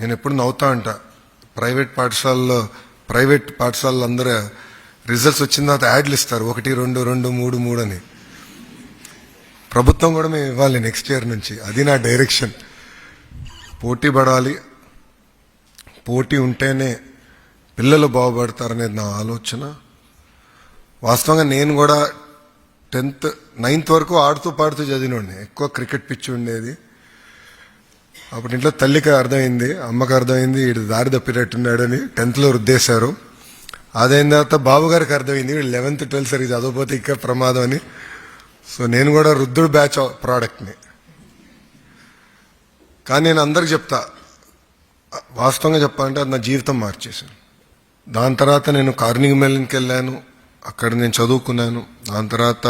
నేను ఎప్పుడు నవ్వుతా అంట, ప్రైవేట్ పాఠశాలలో అందరూ రిజల్ట్స్ వచ్చిన తర్వాత యాడ్లు ఇస్తారు, 1, 2, 2, 3, 3 అని. ప్రభుత్వం కూడా మేము ఇవ్వాలి నెక్స్ట్ ఇయర్ నుంచి. అది నా డైరెక్షన్. పోటీ పడాలి, పోటీ ఉంటేనే పిల్లలు బాగుపడతారనేది నా ఆలోచన. వాస్తవంగా నేను కూడా 10th 9th వరకు ఆడుతూ పాడుతూ చదివినండి. ఎక్కువ క్రికెట్ పిచ్చి ఉండేది. అప్పుడు ఇంట్లో తల్లికి అర్థమైంది, అమ్మకి అర్థమైంది వీడు దారి తప్పినట్టున్నాడని 10th రుద్దేశారు. అదైన తర్వాత బాబు గారికి అర్థమైంది వీడు 11th 12th సరిగ్గా చదవకపోతే ఇంకా ప్రమాదం అని. సో నేను కూడా రుద్దుడు బ్యాచ్ ప్రోడక్ట్ని. కానీ నేను అందరికి చెప్తా, వాస్తవంగా చెప్పాలంటే అది నా జీవితం మార్చేశాను. దాని తర్వాత నేను కార్నిగీ మెల్లన్కి వెళ్ళాను, అక్కడ నేను చదువుకున్నాను. దాని తర్వాత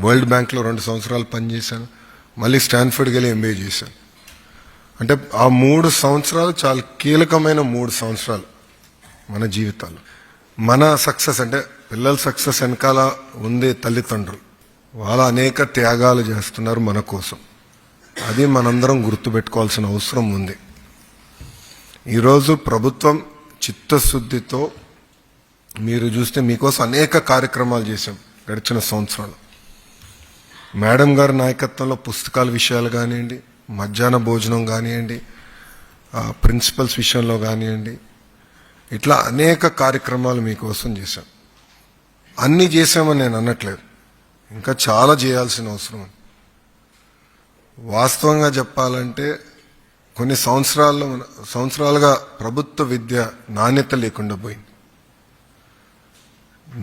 వరల్డ్ బ్యాంక్లో 2 సంవత్సరాలు పనిచేశాను. మళ్ళీ స్టాన్ఫర్డ్కి వెళ్ళి MBA చేశాను. అంటే ఆ 3 సంవత్సరాలు చాలా కీలకమైన 3 సంవత్సరాలు మన జీవితాలు. మన సక్సెస్ అంటే పిల్లల సక్సెస్ వెనకాల ఉంది తల్లిదండ్రులు. వాళ్ళు అనేక త్యాగాలు చేస్తున్నారు మన కోసం. అది మనందరం గుర్తుపెట్టుకోవాల్సిన అవసరం ఉంది. ఈరోజు ప్రభుత్వం చిత్తశుద్ధితో మీరు చూస్తే మీకోసం అనేక కార్యక్రమాలు చేశాం గడిచిన సంవత్సరాలు. మేడం గారి నాయకత్వంలో పుస్తకాల విషయాలు కానివ్వండి, మధ్యాహ్న భోజనం కానివ్వండి, ప్రిన్సిపల్స్ విషయంలో కానివ్వండి, ఇట్లా అనేక కార్యక్రమాలు మీకోసం చేశాం. అన్నీ చేశామని నేను అనట్లేదు, ఇంకా చాలా చేయాల్సిన అవసరం ఉంది. వాస్తవంగా చెప్పాలంటే కొన్ని సంవత్సరాలుగా ప్రభుత్వ విద్య నాణ్యత లేకుండా పోయింది.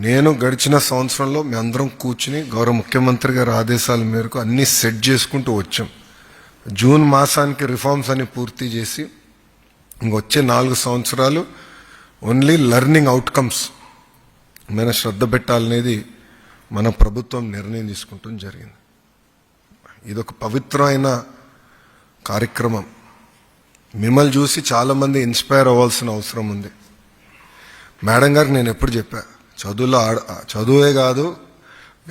నేను గడిచిన సంవత్సరంలో మీ అందరం కూర్చుని గౌరవ ముఖ్యమంత్రి గారి ఆదేశాల మేరకు అన్నీ సెట్ చేసుకుంటూ వచ్చాం. జూన్ మాసానికి రిఫార్మ్స్ అన్ని పూర్తి చేసి ఇంకొచ్చే 4 సంవత్సరాలు ఓన్లీ లెర్నింగ్ అవుట్కమ్స్ మీద శ్రద్ధ పెట్టాలనేది మన ప్రభుత్వం నిర్ణయం తీసుకుంటూ జరిగింది. ఇదొక పవిత్రమైన కార్యక్రమం. మిమ్మల్ని చూసి చాలామంది ఇన్స్పైర్ అవ్వాల్సిన అవసరం ఉంది. మేడం గారికి నేను ఎప్పుడు చెప్పా, చదువే కాదు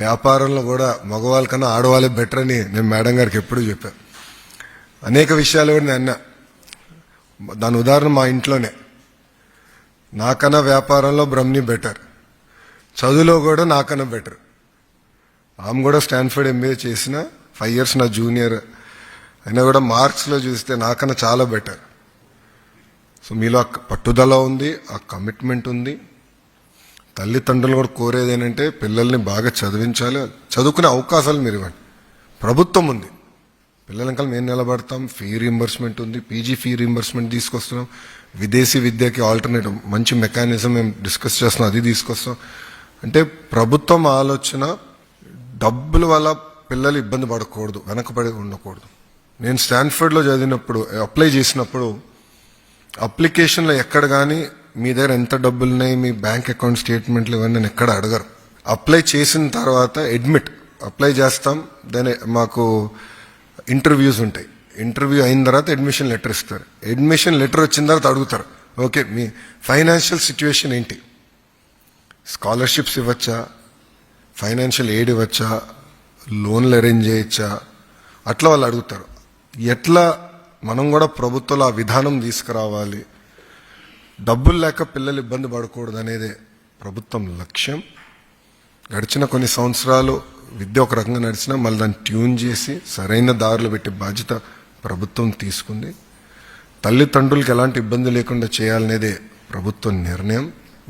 వ్యాపారంలో కూడా మగవాళ్ళ కన్నా ఆడవాళ్ళే బెటర్ అని నేను మేడం గారికి ఎప్పుడు చెప్పా. అనేక విషయాలు కూడా నేను అన్నా. దాని ఉదాహరణ మా ఇంట్లోనే. నాకన్నా వ్యాపారంలో బ్రహ్మని బెటర్, చదువులో కూడా నాకన్నా బెటర్. ఆమె కూడా స్టాన్ఫర్డ్ MBA చేసిన 5 years నా జూనియర్ అయినా కూడా మార్క్స్లో చూస్తే నాకన్నా చాలా బెటర్. సో మీలో పట్టుదల ఉంది, ఆ కమిట్మెంట్ ఉంది. తల్లిదండ్రులు కూడా కోరేది ఏంటంటే పిల్లల్ని బాగా చదివించాలి, చదువుకునే అవకాశాలు మీరు ఇవ్వండి. ప్రభుత్వం ఉంది, పిల్లల వెనకాల మేము నిలబడతాం. ఫీ రీంబర్స్మెంట్ ఉంది, PG ఫీ రీంబర్స్మెంట్ తీసుకొస్తున్నాం. విదేశీ విద్యకి ఆల్టర్నేటివ్ మంచి మెకానిజం మేము డిస్కస్ చేస్తున్నాం, అది తీసుకొస్తాం. అంటే ప్రభుత్వం ఆలోచన డబ్బుల వల్ల పిల్లలు ఇబ్బంది పడకూడదు, వెనకబడి ఉండకూడదు. నేను స్టాన్ఫర్డ్లో చదివినప్పుడు అప్లై చేసినప్పుడు అప్లికేషన్లో ఎక్కడ కానీ మీ దగ్గర ఎంత డబ్బులున్నాయి, మీ బ్యాంక్ అకౌంట్ స్టేట్మెంట్లు ఇవన్నీ నేను ఎక్కడ అడగరు. అప్లై చేసిన తర్వాత అప్లై చేస్తాం, దాని మాకు ఇంటర్వ్యూస్ ఉంటాయి. ఇంటర్వ్యూ అయిన తర్వాత అడ్మిషన్ లెటర్ ఇస్తారు. అడ్మిషన్ లెటర్ వచ్చిన తర్వాత అడుగుతారు, ఓకే మీ ఫైనాన్షియల్ సిచ్యువేషన్ ఏంటి, స్కాలర్షిప్స్ ఇవ్వచ్చా, ఫైనాన్షియల్ ఎయిడ్ ఇవ్వచ్చా, లోన్లు అరేంజ్ చేయొచ్చా, అట్లా వాళ్ళు అడుగుతారు. ఎట్లా మనం కూడా ప్రభుత్వంలో ఆ విధానం తీసుకురావాలి, డబ్బులు లేక పిల్లలు ఇబ్బంది పడకూడదు అనేదే ప్రభుత్వం లక్ష్యం. గడిచిన కొన్ని సంవత్సరాలు విద్య ఒక రకంగా నడిచినా మళ్ళీ దాన్ని ట్యూన్ చేసి సరైన దారిలో పెట్టే బాధ్యత ప్రభుత్వం తీసుకుంది. తల్లిదండ్రులకు ఎలాంటి ఇబ్బంది లేకుండా చేయాలనేదే ప్రభుత్వ నిర్ణయం.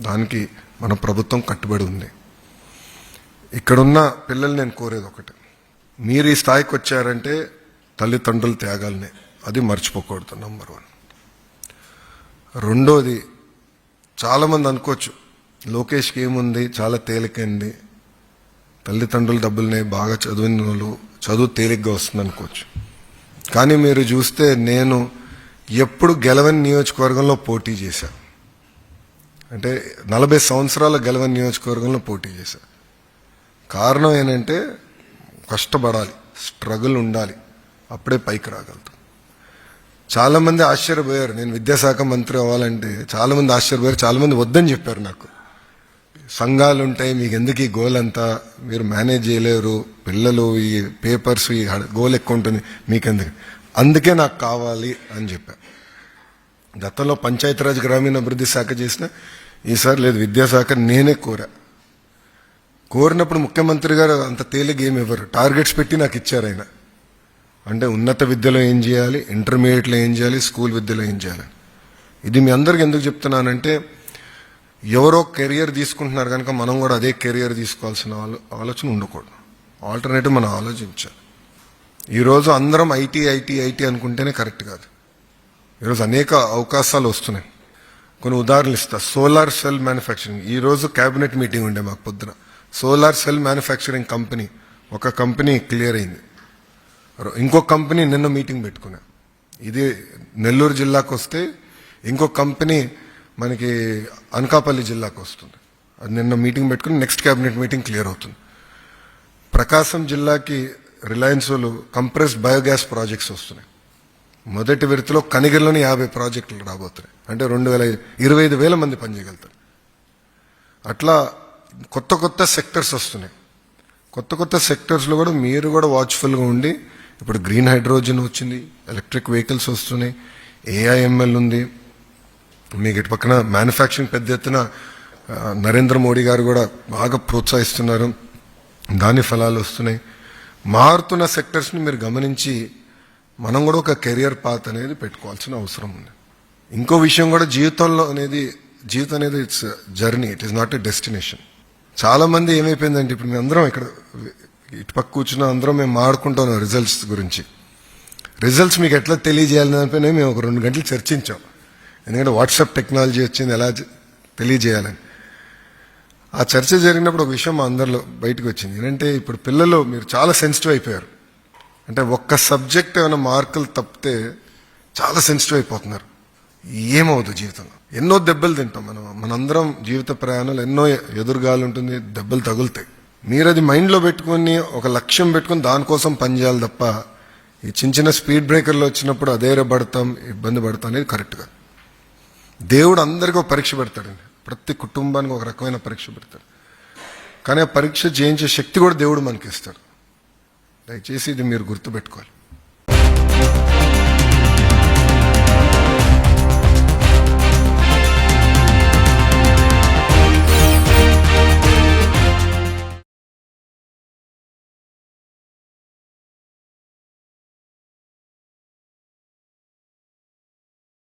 దానికి మన ప్రభుత్వం కట్టుబడి ఉంది. ఇక్కడున్న పిల్లలు నేను కోరేది ఒకటి, మీరు ఈ స్థాయికి వచ్చారంటే తల్లిదండ్రుల త్యాగాలనే, అది మర్చిపోకూడదు. నంబర్ 1. రెండోది, చాలామంది అనుకోవచ్చు లోకేష్కి ఏముంది, చాలా తేలికైంది, తల్లిదండ్రుల డబ్బుల్ని బాగా చదివిన వాళ్ళు చదువు తేలిగ్గా వస్తుంది అనుకోవచ్చు. కానీ మీరు చూస్తే నేను ఎప్పుడు గెలవని నియోజకవర్గంలో పోటీ చేశా. అంటే 40 సంవత్సరాల గెలవని నియోజకవర్గంలో పోటీ చేశా. కారణం ఏంటంటే కష్టపడాలి, స్ట్రగుల్ ఉండాలి, అప్పుడే పైకి రాగలుగుతాం. చాలామంది ఆశ్చర్యపోయారు, నేను విద్యాశాఖ మంత్రి అవ్వాలంటే చాలామంది ఆశ్చర్యపోయారు. చాలామంది వద్దని చెప్పారు నాకు. సంఘాలు ఉంటాయి, మీకు ఎందుకు ఈ గోల్ అంతా, మీరు మేనేజ్ చేయలేరు, పిల్లలు ఈ పేపర్స్ ఈ గోల్ ఎక్కువ ఉంటుంది మీకెందుకు, అందుకే నాకు కావాలి అని చెప్పా. గతంలో పంచాయతీరాజ్ గ్రామీణాభివృద్ధి శాఖ చేసిన, ఈసారి లేదు విద్యాశాఖ నేనే కోరినప్పుడు ముఖ్యమంత్రి గారు అంత తేలిక ఏమి ఇవ్వరు, టార్గెట్స్ పెట్టి నాకు ఇచ్చారు ఆయన. అంటే ఉన్నత విద్యలో ఏం చేయాలి, ఇంటర్మీడియట్లో ఏం చేయాలి, స్కూల్ విద్యలో ఏం చేయాలి. ఇది మీ అందరికి ఎందుకు చెప్తున్నానంటే, ఎవరో కెరియర్ తీసుకుంటున్నారు కనుక మనం కూడా అదే కెరియర్ తీసుకోవాల్సిన ఆలోచన ఉండకూడదు. ఆల్టర్నేటివ్ మనం ఆలోచించాలి. ఈరోజు అందరం ఐటీ అనుకుంటేనే కరెక్ట్ కాదు. ఈరోజు అనేక అవకాశాలు వస్తున్నాయి. కొన్ని ఉదాహరణలు ఇస్తా. సోలార్ సెల్ మ్యానుఫ్యాక్చరింగ్, ఈరోజు క్యాబినెట్ మీటింగ్ ఉండే మాకు పొద్దున. సోలార్ సెల్ మ్యానుఫ్యాక్చరింగ్ కంపెనీ, ఒక కంపెనీ క్లియర్ అయింది. ఇంకో కంపెనీ నిన్న మీటింగ్ పెట్టుకున్నా. ఇది నెల్లూరు జిల్లాకు వస్తే ఇంకో కంపెనీ మనకి అనకాపల్లి జిల్లాకు వస్తుంది. అది నిన్న మీటింగ్ పెట్టుకుని నెక్స్ట్ క్యాబినెట్ మీటింగ్ క్లియర్ అవుతుంది. ప్రకాశం జిల్లాకి రిలయన్స్ వాళ్ళు కంప్రెస్డ్ బయోగ్యాస్ ప్రాజెక్ట్స్ వస్తున్నాయి. మొదటి విడతలో కనిగిరిలోని 50 ప్రాజెక్టులు రాబోతున్నాయి. అంటే 25,000 మంది పనిచేయగలుగుతారు. అట్లా కొత్త సెక్టర్స్ వస్తున్నాయి. కొత్త సెక్టర్స్లో కూడా మీరు కూడా వాచ్ఫుల్గా ఉండి, ఇప్పుడు గ్రీన్ హైడ్రోజన్ వచ్చింది, ఎలక్ట్రిక్ వెహికల్స్ వస్తున్నాయి, AIML ఉంది, మీకు ఇటు పక్కన మ్యానుఫ్యాక్చరింగ్ పెద్ద ఎత్తున నరేంద్ర మోడీ గారు కూడా బాగా ప్రోత్సహిస్తున్నారు, దాని ఫలాలు వస్తున్నాయి. మారుతున్న సెక్టర్స్ని మీరు గమనించి మనం కూడా ఒక కెరియర్ పాత్ అనేది పెట్టుకోవాల్సిన అవసరం ఉంది. ఇంకో విషయం కూడా, జీవితం అనేది it's journey, it is not a destination. చాలా మంది ఏమైపోయిందంటే, ఇప్పుడు మేము అందరం ఇక్కడ ఇటు పక్క కూర్చున్న అందరం మేము మాట్లాడుకుంటున్నాం రిజల్ట్స్ గురించి. రిజల్ట్స్ మీకు ఎట్లా తెలియజేయాలని దానిపైన మేము ఒక 2 గంటలు చర్చించాం. ఎందుకంటే వాట్సాప్ టెక్నాలజీ వచ్చింది, ఎలా తెలియజేయాలని. ఆ చర్చ జరిగినప్పుడు ఒక విషయం మా అందరిలో బయటకు వచ్చింది. ఏంటంటే, ఇప్పుడు పిల్లలు మీరు చాలా సెన్సిటివ్ అయిపోయారు. అంటే ఒక్క సబ్జెక్ట్ ఏమైనా మార్కులు తప్పితే చాలా సెన్సిటివ్ అయిపోతున్నారు. ఏమవుతుంది జీవితంలో? ఎన్నో దెబ్బలు తింటాం మనందరం. జీవిత ప్రయాణాలు ఎన్నో ఎదురుగాలు ఉంటుంది, దెబ్బలు తగులుతాయి. మీరు అది మైండ్లో పెట్టుకుని ఒక లక్ష్యం పెట్టుకుని దానికోసం పనిచేయాలి తప్ప, ఈ చిన్న స్పీడ్ బ్రేకర్లు వచ్చినప్పుడు అధైర్యపడతాం, ఇబ్బంది పడతాం అనేది కరెక్ట్ కాదు. దేవుడు అందరికీ ఒక పరీక్ష పెడతాడండి. ప్రతి కుటుంబానికి ఒక రకమైన పరీక్ష పెడతాడు. కానీ ఆ పరీక్ష జయించే శక్తి కూడా దేవుడు మనకి ఇస్తాడు. దయచేసి ఇది మీరు గుర్తుపెట్టుకోవాలి.